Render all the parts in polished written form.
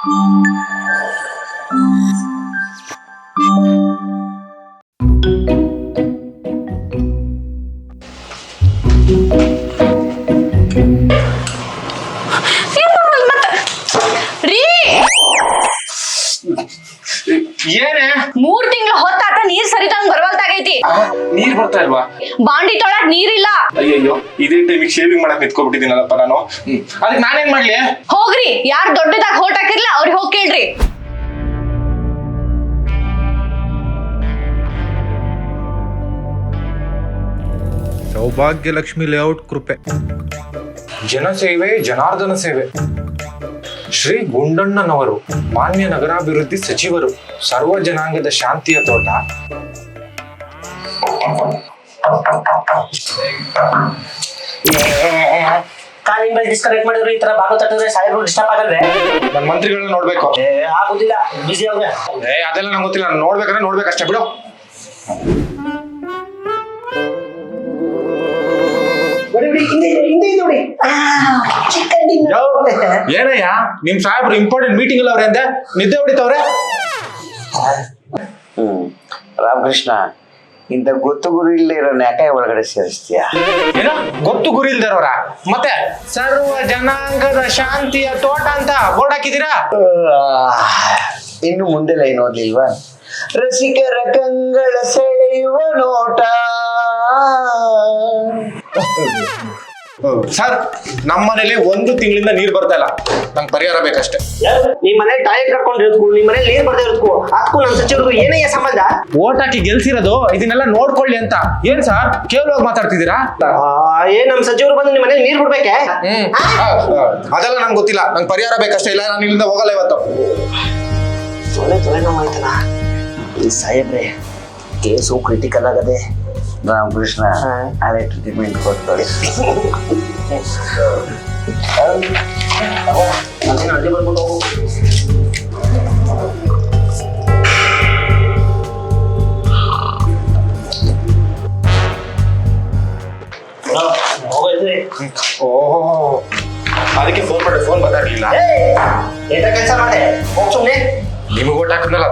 ಏನೇ 3 ತಿಂಗಳು ಹೊತ್ತಾತ ನೀರ್ ಸರಿದಂಗ್ ಬರವಲ್ತಾಗೈತಿ. ನೀರ್ ಬರ್ತಾ ಇಲ್ವಾ? ಬಾಂಡಿ ತೊಳಕ್ ನೀರಿಲ್ಲ. ಅಯ್ಯಯ್ಯೋ, ಇದೇ ಟೈಮಿಗೆ ಶೇವಿಂಗ್ ಮಾಡಕ್ ನಿಂತ್ಕೊಬಿಟ್ಟಿದ್ದೀನಲ್ಲಪ್ಪ ನಾನು. ಅದಕ್ಕೆ ನಾನೇನ್ ಮಾಡ್ಲಿ? ಹೋಗ್ರಿ, ಯಾರ್ ದೊಡ್ಡದಾಗ ಹೋಟ್ ಹಾಕಿರ್ಲ ಅವ್ರಿಗೆ ಹೋಗಿ ಕೇಳ್ರಿ. ಸೌಭಾಗ್ಯ ಲಕ್ಷ್ಮಿ ಲೇಔಟ್ ಕೃಪೆ. ಜನಸೇವೆ ಜನಾರ್ದನ ಸೇವೆ. ಶ್ರೀ ಗುಂಡಣ್ಣನವರು ಮಾನ್ಯ ನಗರಾಭಿವೃದ್ಧಿ ಸಚಿವರು. ಸರ್ವ ಜನಾಂಗದ ಶಾಂತಿಯ ತೋಟ. ಕಾಲಿಂಗ್ ಬೆಲ್ ಡಿಸ್ಕನೆಕ್ಟ್ ಮಾಡಿದ್ರು ಈ ತರ ಬಾಗೋ ತಟ್ಟಿದ್ರೆ ಸಾಹೇಬ್ರು ಡಿಸ್ಟರ್ಬ್ ಆಗಲ್ವೇ? ನನ್ನ ಮಂತ್ರಿಗಳನ್ನ ನೋಡ್ಬೇಕು. ಆಗುದಿಲ್ಲ, ಬಿಸಿ ಅವ್ರೆ. ಅದೆಲ್ಲ ನಂಗೆ ಗೊತ್ತಿಲ್ಲ, ನಾನು ನೋಡ್ಬೇಕಂದ್ರೆ ನೋಡ್ಬೇಕಷ್ಟೇ ಬಿಡು. ಏನಯ್ಯ, ನಿಮ್ ಸಾಹೇಬ್ರು ಇಂಪಾರ್ಟೆಂಟ್ ಮೀಟಿಂಗ್ ಅಲ್ಲ ಅವ್ರೆ ಅಂದೆ, ನಿದ್ದೆ ಹೊಡಿತವ್ರೆ. ರಾಮಕೃಷ್ಣ, ಇಂಥ ಗೊತ್ತು ಗುರಿ ಇಲ್ಲದೆ ಇರೋ ಯಾಕೆ ಒಳಗಡೆ ಸೇರಿಸ್ತೀಯ? ಏನೋ ಗೊತ್ತು ಗುರಿ ಇಲ್ದಿರೋರ ಮತ್ತೆ ಸರ್ವ ಜನಾಂಗದ ಶಾಂತಿಯ ತೋಟ ಅಂತ ಬೋರ್ಡ್ ಹಾಕಿದೀರಾ? ಇನ್ನು ಮುಂದೆ ಲೈನ್ ಓದ್ಲಿಲ್ವಾ? ರಸಿಕರ ಕಂಗಳ ಸೆಳೆಯುವ ನೋಟ. ಸರ್, ನಮ್ಮ ಮನೇಲಿ 1 ತಿಂಗಳಿಂದ ನೀರ್ ಬರ್ತಾ ಇಲ್ಲ. ನಂಗೆ ಪರಿಹಾರ ಬೇಕಷ್ಟೇ. ನಿಮ್ ಮನೇಲಿ ಟಾಯ್ಲೆಟ್ ಕಟ್ಕೊಂಡು ಇರೋದಕ್ಕೂ ನಿಮ್ ಮನೇಲಿ ನೀರ್ ಬರ್ದೇ ಇರೋದಕ್ಕೂ ಅದಕ್ಕೂ ನಮ್ಮ ಸಚಿವರಿಗೂ ಏನಯ್ಯ ಸಂಬಂಧ? ಓಟ್ ಹಾಕಿ ಗೆಲ್ಸಿರೋದು ಇದನ್ನೆಲ್ಲ ನೋಡ್ಕೊಳ್ಳಿ ಅಂತ. ಏನ್ ಸರ್ ಕೇವಲವಾಗಿ ಮಾತಾಡ್ತಿದ್ದೀರಾ? ಏನ್ ನಮ್ ಸಚಿವರು ಬಂದು ನಿಮ್ ಮನೇಲಿ ನೀರ್ ಬಿಡ್ಬೇಕೆ? ಅದೆಲ್ಲ ನಂಗೆ ಗೊತ್ತಿಲ್ಲ, ನಂಗೆ ಪರಿಹಾರ ಬೇಕಷ್ಟೇ. ಇಲ್ಲ ನಾನು ಇಲ್ಲಿಂದ ಹೋಗಲ್ಲ ಇವತ್ತು. ತೊಳೆ ನೋವಾಯ್ತಲ್ಲ ಈ ಸಾಹೇಬ್ರೆ. ಕೇಸು ಕ್ರಿಟಿಕಲ್ ಆಗದೆ. ರಾಮಕೃಷ್ಣ, ಅದೇ ಟ್ರೀಟ್ಮೆಂಟ್ ಕೊಟ್ಕೊಳ್ಳಿ. ಅಡ್ಡಿ ಬರ್ಬಿಟ್ಟು ಹೋಗು. ಓಹೋ, ಅದಕ್ಕೆ ಫೋನ್ ಮಾಡಿ, ಫೋನ್ ಮಾತಾಡ್ಲಿಲ್ಲ. ಕೆಲಸ ಮಾಡೆ ಹೋಗ್ ಸುಮ್ನೆ. ನಿಮಗೆ ಓಟ್ ಹಾಕಿದ್ನಲ್ಲ.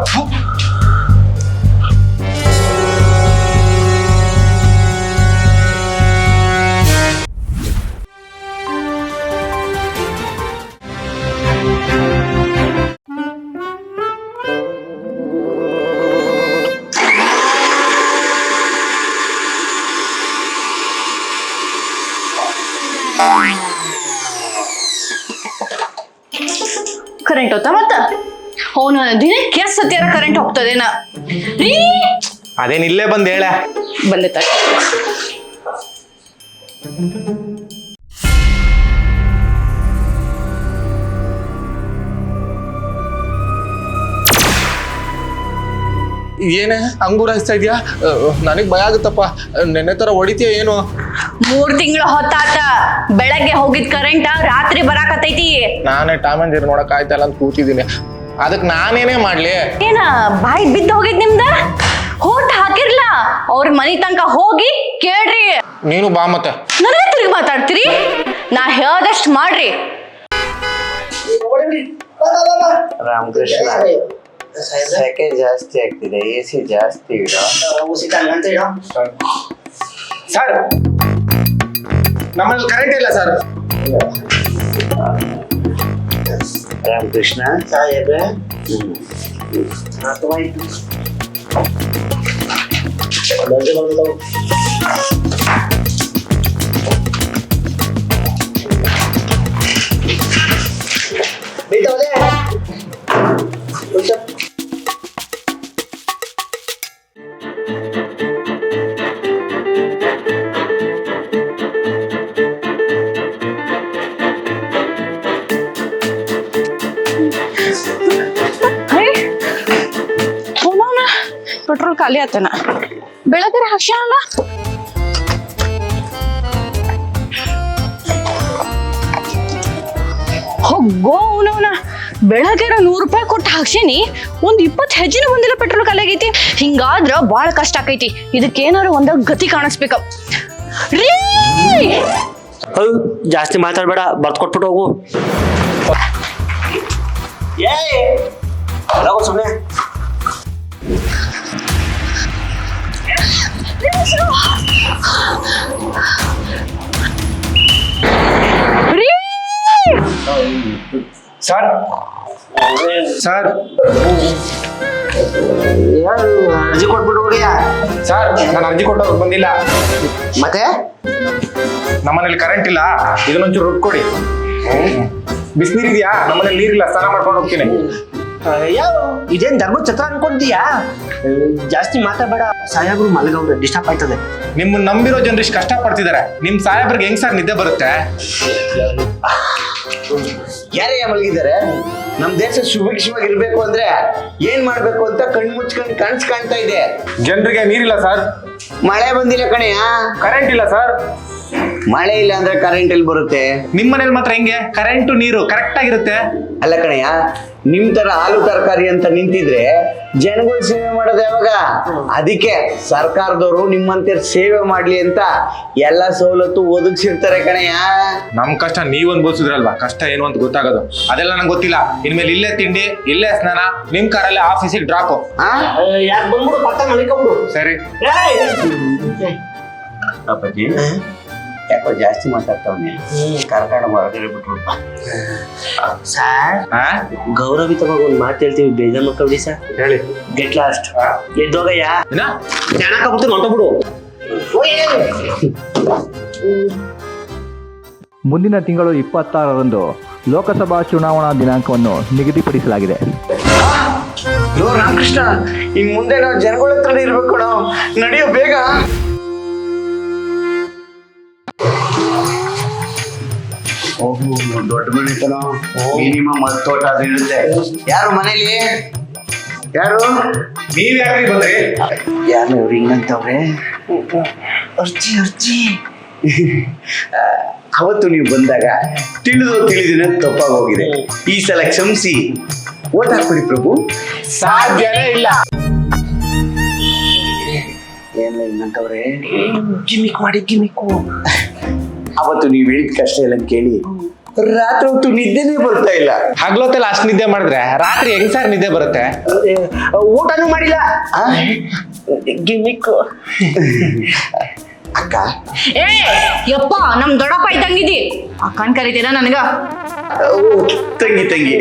ಕರೆಂಟ್ ಹೋಗ್ತಾ ಮತ್ತ ಅವನು ದಿನಕ್ಕೆ ಎಷ್ಟು ಸತಿಯಾರ ಕರೆಂಟ್ ಹೋಗ್ತದೇನ ರೀ? ಅದೇನ್ ಇಲ್ಲೇ ಬಂದ್ ಹೇಳ ಬಂದೆ ತ ಏನೇ ಅಂಗೂರ ಹಚ್ತಾ ಇದ್ಯಾ? ನನಗ್ ಭಯ ಆಗುತ್ತಪ್ಪ. ನೆನ್ನೆ ತರ ಹೊಡಿತೀಯ ಏನು? 3 ತಿಂಗಳು ಹೊತ್ತಾತ. ಬೆಳಗ್ಗೆ ಹೋಗಿದ್ ಕರೆಂಟ್ ರಾತ್ರಿ ಬರಾಕತೈತಿ. ನಾನೇ ಟಾಮ್ ಅಂಡ್ ಜೆರಿ ನೋಡಕ್ ಆಯ್ತಲ್ಲ ಅಂತ ಕೂತಿದ್ದೀನಿ. ಅದಕ್ ನಾನೇನೇ ಮಾಡ್ಲಿ? ಏನ ಬಾಯಿ ಬಿದ್ದು ಹೋಗಿದ್ ನಿಮ್ದ? ಹೋಟ್ ಹಾಕಿರ್ಲ ಅವ್ರ ಮನಿ ತನಕ ಹೋಗಿ ಕೇಳ್ರಿ. ನೀನು ಬಾ ಮತ್ತೆ. ನನಗೆ ತಿರುಗಿ ಮಾತಾಡ್ತೀರಿ? ನಾ ಹೇಳ್ದಷ್ಟು ಮಾಡ್ರಿ. ರಾಮಕೃಷ್ಣ, ಸೆಕೆ ಜಾಸ್ತಿ ಆಗ್ತಿದೆ, AC ಜಾಸ್ತಿ ಇಡೋ. ಸರ್, ನಮ್ಮಲ್ಲಿ ಕರೆಂಟ್ ಇಲ್ಲ ಸರ್. ರಾಮಕೃಷ್ಣ ಸಾಹೇಬ್ರೆ, ಪೆಟ್ರೋಲ್ ಖಾಲಿ ಆತನ. ಬೆಳಗ್ಗೆ ಹಾಕ್ಯಾನಲ್ಲ. ಹೋಗೋ ಅವನವನ ಬೆಳಗ್ಗೆ 100 ರೂಪಾಯಿ ಕೊಟ್ಟು ಹಾಕ್ಸೀನಿ, 20 ಹೆಜ್ಜೆನೂ ಬಂದಿಲ್ಲ. ಪೆಟ್ರೋಲ್ ಖಾಲಿ ಆಗೈತಿ. ಹಿಂಗಾದ್ರ ಬಾಳ ಕಷ್ಟ ಆಕೈತಿ. ಇದಕ್ಕೇನಾರು ಒಂದ ಗತಿ ಕಾಣಿಸ್ಬೇಕ ರೀ. ಜಾಸ್ತಿ ಮಾತಾಡ್ಬೇಡ, ಬರ್ತ್ ಕೊಟ್ಬಿಟ್ಟು ಹೋಗು. ಸುಮ್ಮನೆ ಸರ್ ಸರ್ ಅರ್ಜಿ ಕೊಟ್ಬಿಟ್ಟು ಹೋಗಿಯಾ ಸರ್ ನಾನು ಅರ್ಜಿ ಕೊಟ್ಟವ್ರು ಬಂದಿಲ್ಲ. ಮತ್ತೆ ನಮ್ಮನೇಲಿ ಕರೆಂಟ್ ಇಲ್ಲ, ಇದನ್ನೊಂಚೂರು ರುಟ್ ಕೊಡಿ. ಬಿಸಿನೀರಿದ್ಯಾ? ನಮ್ಮನೇಲಿ ನೀರಿಲ್ಲ, ಸ್ನಾನ ಮಾಡ್ಕೊಂಡು ಹೋಗ್ತೀನಿ. ಯಾವ ಇದೇನ್ ಧರ್ಮದ ಛತ್ರ ಅನ್ಕೊಂಡಿದ್ಯಾ? ಜಾಸ್ತಿ ಮಾತಾಡಬೇಡ, ಸಾಹೇಬ್ರು ಮಲಗವ್ರೆ, ಡಿಸ್ಟರ್ಬ್ ಆಯ್ತದೆ. ನಿಮ್ಮನ್ನ ನಂಬಿರೋ ಜನರು ಇಷ್ಟು ಕಷ್ಟ ಪಡ್ತಿದ್ದಾರೆ, ನಿಮ್ ಸಾಹೇಬ್ರಿಗೆ ಹೆಂಗ್ ಸರ್ ನಿದ್ದೆ ಬರುತ್ತೆ? ಯಾರೇ ಮಲಗಿದ್ದಾರೆ? ನಮ್ ದೇಶ ಸುಭಿಕ್ಷವಾಗಿರ್ಬೇಕು ಅಂದ್ರೆ ಏನ್ ಮಾಡ್ಬೇಕು ಅಂತ ಕಣ್ ಮುಚ್ಕೊಂಡ್ ಕನ್ಸ್ ಕಾಣ್ತಾ ಇದೆ. ಜನರಿಗೆ ನೀರಿಲ್ಲ ಸರ್, ಮಳೆ ಬಂದಿಲ್ಲ ಕಣೆಯ. ಕರೆಂಟ್ ಇಲ್ಲ ಸರ್. ಮಳೆ ಇಲ್ಲ ಅಂದ್ರೆ ಕರೆಂಟ್ ಎಲ್ಲಿ ಬರುತ್ತೆ? ನಿಮ್ ಮನೇಲಿ ಮಾತ್ರ ಹೆಂಗೆ ಕರೆಂಟು ನೀರು ಕರೆಕ್ಟ್ ಆಗಿರುತ್ತೆ? ಅಲ್ಲ ಕಣಯ್ಯ, ನಿಮ್ ತರ ಹಾಲು ತರಕಾರಿ ಅಂತ ನಿಂತಿದ್ರೆ ಜನಗಳು ಸೇವೆ ಮಾಡೋದು ಯಾವಾಗ? ಅದಕ್ಕೆ ಸರ್ಕಾರದವರು ನಿಮ್ಮಂತೆ ಸೇವೆ ಮಾಡ್ಲಿ ಅಂತ ಎಲ್ಲ ಸವಲತ್ತು ಒದಗಿಸಿರ್ತಾರೆ ಕಣಯ್ಯ. ನಮ್ ಕಷ್ಟ ನೀವ್ ಅನ್ಬೋಸಿದ್ರಲ್ವಾ, ಕಷ್ಟ ಏನು ಅಂತ ಗೊತ್ತಾಗೋದು. ಅದೆಲ್ಲ ನಂಗೆ ಗೊತ್ತಿಲ್ಲ. ಇನ್ಮೇಲೆ ಇಲ್ಲೇ ತಿಂಡಿ, ಇಲ್ಲೇ ಸ್ನಾನ, ನಿಮ್ ಕಾರಲ್ಲೇ ಆಫೀಸಿಗೆ ಡ್ರಾಪ್. ಯಾಕೆ ಬಂದ್ಬಿಡು, ಪಕ್ಕ ಮಲಿಕೊಂಬಿಡು. ಸರಿ ಅಪ್ಪಾಜಿ, ಯಾಕೋ ಜಾಸ್ತಿ ಮಾತಾಡ್ತಾವನೆ, ಕಾರ್ಕಳ ಹೊರಗಡೆ ಬಿಟ್ಬಿಡ್ಪ. ಸರ್, ಗೌರವಿತವಾಗಿ ಒಂದ್ ಮಾತು ಹೇಳ್ತೀವಿ, ಬೇಜಾರ್ ಮಾಡ್ಕೊಬಿಡಿ ಸರ್. ಹೇಳಿ. ಗೆಟ್ ಲಾಸ್ಟ್ ಎದ್ದೋಗಯ್ಯ, ಏನ ಜಾಣಕ್ಕಾಗ್ಬಿಟ್ಟು ಹೊಂಟೋಗ್ಬಿಡು. ಮುಂದಿನ ತಿಂಗಳು 26ರಂದು ಲೋಕಸಭಾ ಚುನಾವಣಾ ದಿನಾಂಕವನ್ನು ನಿಗದಿಪಡಿಸಲಾಗಿದೆ. ರಾಮಕೃಷ್ಣ, ಇನ್ ಮುಂದೆ ನಾವು ಜನಗಳ ಹತ್ರ ಇರ್ಬೇಕು, ನಾವು ನಡೆಯೋ ಬೇಗ. ದೊಡ್ಡ ಬೆಳಿತನೋ, ಮಿನಿಮಮ್ 10 ತೋಟ ಅದು ಇರುತ್ತೆ. ಯಾರು ಮನೇಲಿ? ಯಾರು? ನೀವ್ ಯಾಕ್ರಿ ಬಂದ್ರಿ? ಯಾರು ಅವ್ರು ಹಿಂಗಂತವ್ರೆ? ಅರ್ಜಿ ಅವತ್ತು ನೀವು ಬಂದಾಗ ತಿಳಿದಿನ ತಪ್ಪಾಗಿ ಹೋಗಿದೆ. ಈ ಸಲ ಕ್ಷಮಿಸಿ ಓಟ್ ಹಾಕ್ಬಿಡಿ ಪ್ರಭು. ಸಾಧ್ಯನೇ ಇಲ್ಲ. ಏನ ಹಿಂಗಂತವ್ರೆ? ಗಿಮಿಕ್ಕು ಅವತ್ತು ನೀವ್ ಹೇಳಿದ ಕಷ್ಟ ಎಲ್ಲ ಕೇಳಿ ರಾತ್ರಿ ಹೊತ್ತು ನಿದ್ದೆನೇ ಬರ್ತಾ ಇಲ್ಲ. ಹಗ್ಲೊತ್ತಲ್ಲ ಅಷ್ಟು ನಿದ್ದೆ ಮಾಡಿದ್ರೆ ರಾತ್ರಿ ಹೆಂಗ್ ಸರ್ ನಿದ್ದೆ ಬರುತ್ತೆ? ಊಟನೂ ಮಾಡಿಲ್ಲ. ಗಿಮಿಕ್ಕು ಅಕ್ಕ, ಏ ಯಪ್ಪ, ನಮ್ ದೊಡ್ಡಪ್ಪ ಇದ್ದಂಗಿದಿ. ಅಕ್ಕನ್ ಕರಿತೀರ ನನಗ? ತಂಗಿ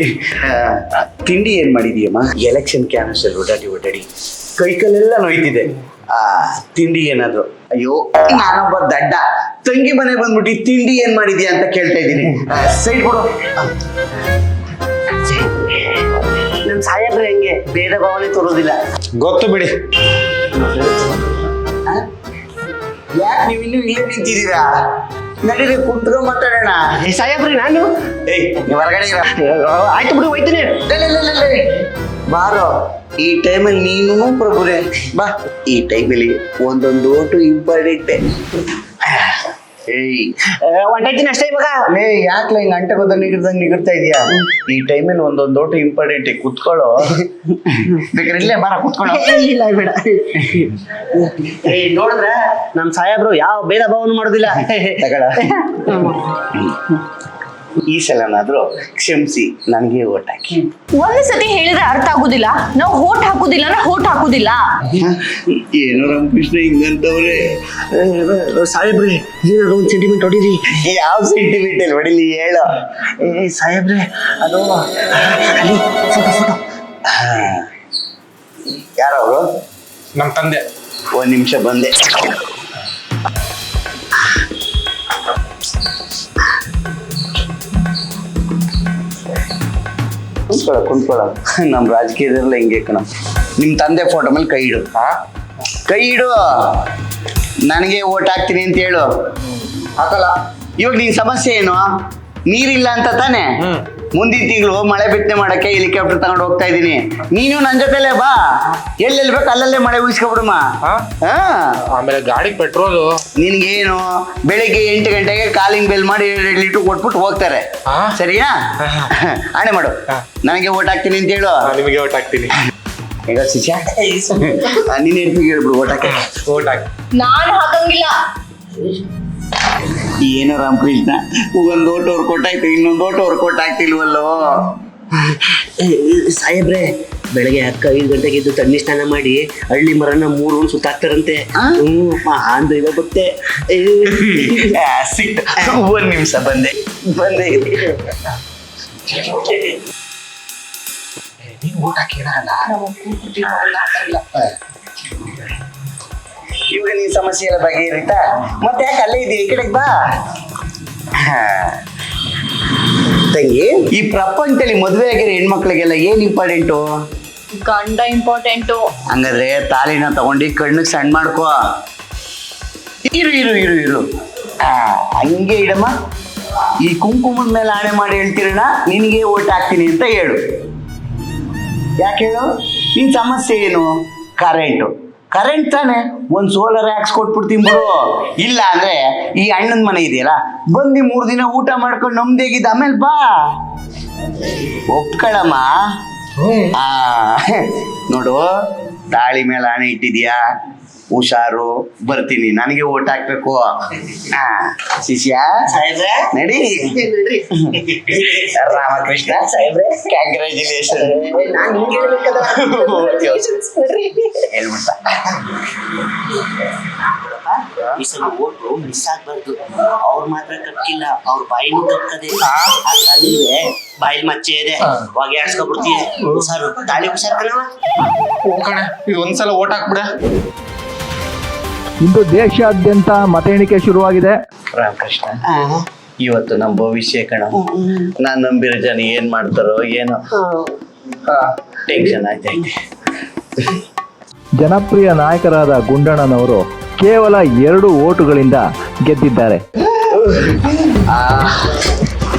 ತಿಂಡಿ ಏನ್ ಮಾಡಿದೀಯಮ್ಮ? ಎಲೆಕ್ಷನ್ ಕ್ಯಾನ್ಸಲ್ ಓಡಾಡಿ ಕೈಕಲ್ಲೆಲ್ಲ ನೋಯ್ತಿದೆ. ತಿಂಡಿ ಏನಾದ್ರು? ಅಯ್ಯೋ, ನಾನೊಬ್ಬ ದಡ್ಡ ತಂಗಿ ಮನೆ ಬಂದ್ಬಿಟ್ಟು ತಿಂಡಿ ಏನ್ ಮಾಡಿದ್ಯಾ ಅಂತ ಕೇಳ್ತಾ ಇದ್ದೀನಿ. ಸೈಡ್ ಕೊಡು. ನಮ್ ಸಾಹೇಬ್ರೆ ಹೆಂಗೆ ಭೇದ ಭಾವನೆ ತೋರೋದಿಲ್ಲ. ಗೊತ್ತು ಬಿಡಿ. ಯಾಕೆ ನೀವು ಇನ್ನೂ ಇಲ್ಲೇ ನಿಂತಿದ್ದೀರಾ? ನಡೀರಿ, ಕುಂತ್ಕೊಂಡ್ ಮಾತಾಡೋಣ. ಸಾಹೇಬ್ರಿ ನಾನು ನೀವು ಹೊರಗಡೆ ಆಯ್ತು ಬಿಡು, ಹೋಯ್ತೀನಿ. ಬಾರೋ. ಈ ಟೈಮಲ್ಲಿ ನೀನು ಪ್ರಭುರೇ ಬಾ. ಈ ಟೈಮಲ್ಲಿ ಒಂದೊಂದು ಓಟು ಇಂಪಾರ್ಟೆಂಟ್. ಹೊಂಟೈತೀನಿ ಅಷ್ಟೇ ಇವಾಗ. ಯಾಕ್ಲ ಹಿಂಗ ಅಂಟೆ ಗೊತ್ತ ನಿಗಿರ್ತಾ ಇದೀಯಾ? ಈ ಟೈಮಲ್ಲಿ ಒಂದೊಂದು ಓಟು ಇಂಪಾರ್ಟೆಂಟ್. ಕುತ್ಕೊಳ್ಳೋ, ಬೇಕಾದ್ರೆ ಇಲ್ಲೇ ಬಾರ ಕುತ್ಕೊಳ್ಳೋ. ಇಲ್ಲ ಬೇಡ. ನೋಡಿದ್ರ ನಮ್ ಸಾಹೇಬ್ರು ಯಾವ ಭೇದ ಭಾವನೆ ಮಾಡೋದಿಲ್ಲ. ತಗಳ. ಈ ಸಲನಾದ್ರೂ ಕ್ಷಮಿಸಿ ನನಗೆ ಓಟ್ ಹಾಕಿ. ಒಂದ್ ಸತಿ ಹೇಳಿದ್ರೆ ಅರ್ಥ ಆಗುದಿಲ್ಲ. ನಾವು ಹೋಟ್ ಹಾಕುದಿಲ್ಲ ಅಂದ್ರೆ ಹೋಟ್ ಹಾಕುದಿಲ್ಲ. ಏನು ರಾಮಕೃಷ್ಣ ಹಿಂಗಂತವ್ರೆ? ಸಾಹೇಬ್ರಿ ಏನಾದ್ರು ಒಂದ್ ಸೆಂಟಿಮೆಂಟ್ ಹೊಡೀರಿ. ಯಾವ ಸೆಂಟಿಮೆಂಟ್ ಅಲ್ಲಿ ಹೊಡಿಲಿ ಹೇಳು? ಸಾಹೇಬ್ರೆ ಅದು ಅಲ್ಲಿ ಫೋಟೋ. ಯಾರವರು? ನಮ್ ತಂದೆ. ಒಂದ್ ನಿಮಿಷ ಬಂದೆ. ಕುಂತ್ಕೊಳ್ಳ. ನಮ್ ರಾಜಕೀಯದಲ್ಲ ಹಿಂಗೆ ಕಣ. ನಿಮ್ ತಂದೆ ಫೋಟೋ ಮೇಲೆ ಕೈ ಇಡು. ಕೈ ಇಡು. ನನಗೆ ಓಟ್ ಹಾಕ್ತೀನಿ ಅಂತ ಹೇಳು. ಹಾಕಲ್ಲ. ಇವಾಗ ನಿನ್ ಸಮಸ್ಯೆ ಏನು? ನೀರಿಲ್ಲ ಅಂತ ತಾನೆ? ಮುಂದಿನ ತಿಂಗಳು ಮಳೆ ಬಿತ್ತನೆ ಮಾಡಕ್ಕೆ ಹೆಲಿಕಾಪ್ಟರ್ ತಗೊಂಡು ಹೋಗ್ತಾ ಇದೀನಿ. ನೀನು ನನ್ ಜೊತೆಲೆ ಬಾ. ಎಲ್ಲೆಲ್ಲಿ ಬೇಕು ಅಲ್ಲಲ್ಲೇ ಮಳೆ ಉಳಿಸ್ಕೊಬಿಡಮ್ಮ. ಆಮೇಲೆ ಗಾಡಿ ಪೆಟ್ರೋಲು. ನಿನ್ಗೇನು, ಬೆಳಿಗ್ಗೆ 8 ಗಂಟೆಗೆ ಕಾಲಿಂಗ್ ಬೆಲ್ ಮಾಡಿ 2 ಲೀಟರ್ ಕೊಟ್ಬಿಟ್ಟು ಹೋಗ್ತಾರೆ. ಸರಿಯಾ? ಆಣೆ ಮಾಡು. ನನಗೆ ಓಟ್ ಹಾಕ್ತೀನಿ ಅಂತ ಹೇಳು. ನಿಮಗೆ ಓಟ್ ಹಾಕ್ತೀನಿ. ಈಗ ಶಿಷ್ಯ ನೀನ್ ಹೇಳ್ಬಿಟ್ಟು ಹೇಳ್ಬಿಡು ಓಟ್ ಹಾಕಿ. ಓಟ್ ಹಾಕಿ. ನಾನ್ ಹಾಕಂಗಿಲ್ಲ. ಏನೋ ರಾಮಕೃಷ್ಣ, ಒಂದ್ ಓಟ್ ಅವ್ರು ಕೊಟ್ಟಾಯ್ತು, ಇನ್ನೊಂದು ಓಟ್ ಅವ್ರು ಕೊಟ್ಟಾಗ್ತಿಲ್ವಲ್ಲೋ? ಸಾಹೇಬ್ರೆ ಬೆಳಗ್ಗೆ ಅಕ್ಕ 5 ಗಂಟೆಗೆ ಎದ್ದು ತಣ್ಣಿ ಸ್ನಾನ ಮಾಡಿ ಹಳ್ಳಿ ಮರನ 3 ರೌಂಡ್ ಸುತ್ತಾಕ್ತಾರಂತೆ. ಅಂದು ಇವಾಗ ಗೊತ್ತೆ. ಸಿಕ್ತ 1 ನಿಮಿಷ ಬಂದೆ. ಇವಾಗ ನೀನ್ ಸಮಸ್ಯೆ ಎಲ್ಲ ಬಗೆಹರಿತಾ? ಮತ್ತೆ ಯಾಕೆ ಅಲ್ಲೇ ಇದೀಯ? ಈ ಕಡೆಗೆ ಬಾ. ತಂಗಿ, ಈ ಪ್ರಪಂಚದಲ್ಲಿ ಮದುವೆ ಆಗಿರೋ ಹೆಣ್ಮಕ್ಳಿಗೆಲ್ಲ ಏನ್ ಇಂಪಾರ್ಟೆಂಟು? ಗಂಡ ಇಂಪಾರ್ಟೆಂಟು. ಹಂಗಾದ್ರೆ ತಾಲಿನ ತಗೊಂಡು ಕಣ್ಣಿಗೆ ಸಣ್ಣ ಮಾಡ್ಕೋ. ಇರು ಹಂಗೆ ಇಡಮ್ಮ. ಈ ಕುಂಕುಮದ ಮೇಲೆ ಆಣೆ ಮಾಡಿ ಹೇಳ್ತೀರಣ್ಣ, ನಿನಗೆ ಓಟ್ ಹಾಕ್ತೀನಿ ಅಂತ ಹೇಳು. ಯಾಕೆ ಹೇಳು? ನಿನ್ ಸಮಸ್ಯೆ ಏನು? ಕರೆಂಟ್ ತಾನೆ, ಒಂದ್ ಸೋಲಾರ್ ಹಾಕ್ಸ್ಕೊಟ್ಬಿಡ್ತೀನಿ ಬಿಡು. ಇಲ್ಲ ಅಂದ್ರೆ ಈ ಅಣ್ಣನ ಮನೆ ಇದೆಯಲ್ಲ, ಬಂದು 3 ದಿನ ಊಟ ಮಾಡ್ಕೊಂಡು ನಮ್ದೇಗಿದ್ದ ಆಮೇಲೆ ಬಾ. ಒಪ್ಕೊಳಮ್ಮ. ನೋಡು, ತಾಳಿ ಮೇಲೆ ಆಣೆ ಇಟ್ಟಿದ್ಯಾ, ಹುಷಾರು, ಬರ್ತೀನಿ, ನನಗೆ ಓಟ್ ಹಾಕ್ಬೇಕು. ಶಿಷ್ಯ ಸಾಹೇಬ್ರೆ ನಡಿ. ರಾಮಕೃಷ್ಣ ಸಾಹೇಬ್ರೆ, ಕಂಗ್ರ್ಯಾಚುಲೇಷನ್. ನಾನು ನಿಮ್ಗೆ ಹೇಳ್ಬೇಕಲ್ಲ. ಹೇಳ್ಬಿಡ್ತಾ ಈ ಸಲ ಓಟು ಮಿಸ್ ಆಗ್ಬಾರ್ದು. ಅವ್ರು ಮಾತ್ರ ಕಕ್ಕಿಲ್ಲ, ಅವ್ರ ಬಾಯಿನೂ ಕಕ್ಕದೆ. ಅಲ್ಲಿವೆ ಬಾಯಿಲ್ ಮಚ್ಚೆ ಇದೆ, ಹೊಗೆ ಆಡ್ಸ್ಕೊಬಿಡ್ತೀಯ. ಹುಷಾರು, ತಾಳಿ ಹುಷಾರು ಕಣವ. ಕಣೆ, ಇದು ಒಂದ್ಸಲ ಓಟ್ ಹಾಕ್ಬಿಡ. ಇಂದು ದೇಶಾದ್ಯಂತ ಮತ ಎಣಿಕೆ ಶುರುವಾಗಿದೆ. ರಾಮಕೃಷ್ಣ, ಇವತ್ತು ನಮ್ಮ ಭವಿಷ್ಯ ಕಣ. ನಾನ್ ನಂಬಿರೋ ಜನ ಏನ್ ಮಾಡ್ತಾರೋ ಏನೋ, ಟೆನ್ಷನ್ ಆಯ್ತೈತೆ. ಜನಪ್ರಿಯ ನಾಯಕರಾದ ಗುಂಡಣ್ಣನವರು ಕೇವಲ 2 ಓಟುಗಳಿಂದ ಗೆದ್ದಿದ್ದಾರೆ.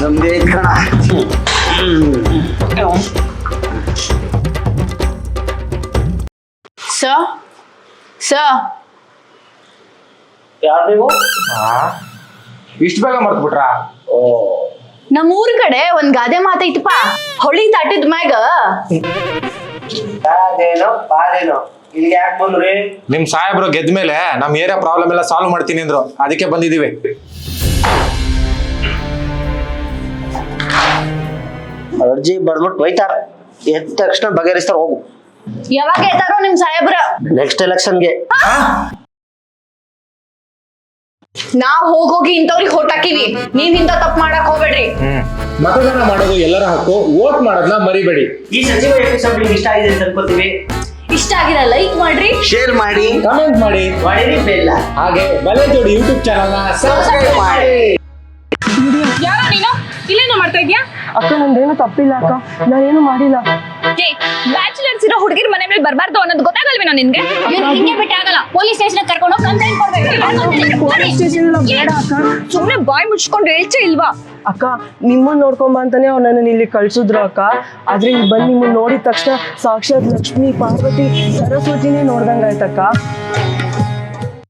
ನಮ್ದೇ ಕಣ. ಸರ್ ಯಾರು ನೀವು? ಇಷ್ಟು ಬೇಗ ಮರ್ತ್ ಬಿಟ್ರಾ? ನಮ್ಮೂರ್ ಕಡೆ ಒಂದ್ ಗಾದೆ ಮಾತೈತಪ್ಪ, ಹೊಳಿ ದಾಟಿದ ಮ್ಯಾಗ ಬಾದೇನೋ ಇಲ್ಲಿಗೆ ಯಾಕೆ ಬಂದ್ರಿ? ನಿಮ್ ಸಾಹೇಬ್ರು ಗೆದ್ದ ಮೇಲೆ ನಮ್ ಏರಿಯಾ ಪ್ರಾಬ್ಲಮ್ ಎಲ್ಲ ಸಾಲ್ವ್ ಮಾಡ್ತೀನಿ ಅಂದ್ರು, ಅದಕ್ಕೆ ಬಂದಿದೀವಿ. ಅರ್ಜಿ ಬರ್ದ್ಬಿಟ್ಟು ಹೋಯ್ತಾರ, ಎದ್ದ ತಕ್ಷಣ ಬಗೆಹರಿಸ್ತಾರ. ಹೋಗು. ಯಾವಾಗ ಹೇಳ್ತಾರೋ ನಿಮ್ ಸಾಹೇಬ್ರ? ನೆಕ್ಸ್ಟ್ ಎಲೆಕ್ಷನ್ಗೆ. ನಾವ್ ಹೋಗೋಗಿ ಇಂಥವ್ರಿಗೆ ಓಟ್ ಹಾಕಿವಿ, ನೀವ್ ಇಂಥ ತಪ್ಪು ಮಾಡಕ್ ಹೋಗ್ಬೇಡ್ರಿ. ಮತದಾನ ಮಾಡೋದು ಎಲ್ಲರ ಹಕ್ಕು, ವೋಟ್ ಮಾಡೋದನ್ನ ಮರಿಬೇಡಿ. ಈ ಸಚಿವ ಎಪಿಸೋಡ್ ನಿಮ್ಗೆ ಇಷ್ಟ ಆಗಿದೆ ಅಂತ ಅನ್ಕೋತೀವಿ. ಇಷ್ಟ ಆಗಿಲ್ಲ ಲೈಕ್ ಮಾಡ್ರಿ, ಶೇರ್ ಮಾಡಿ, ಕಮೆಂಟ್ ಮಾಡಿ, ಮಾಡಿರಿ ಬೆಲ್ಲ. ಹಾಗೆ ಬಲೆ ಜೋಡಿ ಯೂಟ್ಯೂಬ್ ಚಾನಲ್ ನ ಸಬ್ಸ್ಕ್ರೈಬ್ ಮಾಡಿ. ಯಾರೋ ನೀನು ಇಲ್ಲೇನು ಮಾಡ್ತಾ ಇದ್ಯಾ? ಅಕ್ಕ ನಂದೇನು ತಪ್ಪಿಲ್ಲ ಅಕ್ಕ, ನಾನೇನು ಮಾಡಿಲ್ಲ. ಬ್ಯಾಚುಲರ್ಸ್ ಇರೋ ಹುಡುಗಿರ್ ಮನೆ ಮೇಲೆ ಬರಬಾರ್ದು ಅನ್ನೋದು ಗೊತ್ತಾಗಲ್ವೇನೋ ನಿನ್ಗೆ? ಹಿಂಗೆ ಬಿಟ್ಟಾಗಲ್ಲ, ಪೊಲೀಸ್ ಸ್ಟೇಷನ್ ಕರ್ಕೊಂಡು ಕಂಪ್ಲೇಂಟ್ ಪೊಲೀಸ್ ಸ್ಟೇಷನ್ ಎಲ್ಲ ಬೇಡ ಅಕ್ಕ. ಸುಮ್ನೆ ಬಾಯ್ ಮುಚ್ಕೊಂಡು ಹೇಳ್ಚೆ ಇಲ್ವಾ? ಅಕ್ಕ ನಿಮ್ಮನ್ನ ನೋಡ್ಕೊಂಬ ಅಂತಾನೆ ಅವ್ರು ನನ್ನನ್ನು ಇಲ್ಲಿ ಕಳ್ಸಿದ್ರು ಅಕ್ಕ. ಆದ್ರೆ ಇಲ್ಲಿ ಬಂದು ನಿಮ್ಮನ್ನ ನೋಡಿದ ತಕ್ಷಣ ಸಾಕ್ಷಾತ್ ಲಕ್ಷ್ಮಿ, ಪಾರ್ವತಿ, ಸರಸ್ವತಿನೇ ನೋಡ್ದಂಗಾಯ್ತಕ್ಕ.